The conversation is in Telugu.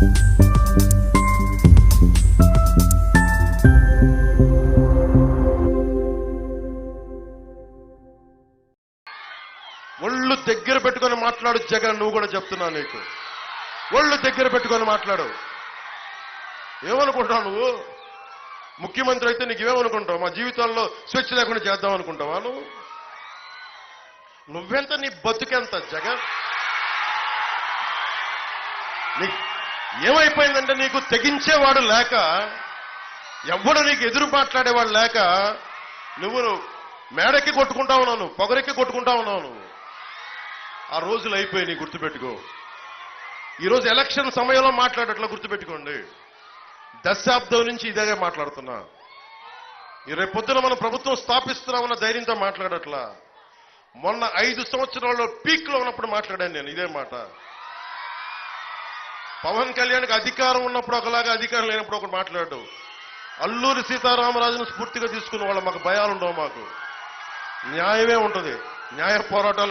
ఒళ్ళు దగ్గర పెట్టుకొని మాట్లాడు జగన్, నువ్వు కూడా చెప్తున్నా నీకు. ఒళ్ళు దగ్గర పెట్టుకొని మాట్లాడు. ఏమనుకుంటావు నువ్వు? ముఖ్యమంత్రి అయితే నీకు ఏమనుకుంటావు? మా జీవితాల్లో స్వేచ్ఛ లేకుండా చేద్దాం అనుకుంటావా నువ్వు? నువ్వెంత, నీ బతుకెంత జగన్? నీకు ఏమైపోయిందంటే నీకు తెగించేవాడు లేక, ఎవడు నీకు ఎదురు మాట్లాడేవాడు లేక నువ్వు మేడెక్కి కొట్టుకుంటా ఉన్నావు, నువ్వు పొగరెక్కి కొట్టుకుంటా ఉన్నావు. నువ్వు ఆ రోజులు అయిపోయి గుర్తుపెట్టుకో. ఈరోజు ఎలక్షన్ సమయంలో మాట్లాడట్లా గుర్తుపెట్టుకోండి. దశాబ్దం నుంచి ఇదే మాట్లాడుతున్నా. ఈ రేపు పొద్దున మనం ప్రభుత్వం స్థాపిస్తున్నామన్న ధైర్యంతో మాట్లాడట్లా. మొన్న 5 సంవత్సరాల్లో పీక్ లో ఉన్నప్పుడు మాట్లాడాను నేను ఇదే మాట. పవన్ కళ్యాణ్కి అధికారం ఉన్నప్పుడు ఒకలాగా, అధికారం లేనప్పుడు ఒకటి మాట్లాడు. అల్లూరి సీతారామరాజును స్ఫూర్తిగా తీసుకున్న వాళ్ళ మాకు భయాలు ఉండవు. మాకు న్యాయమే ఉంటుంది. న్యాయ పోరాటాలు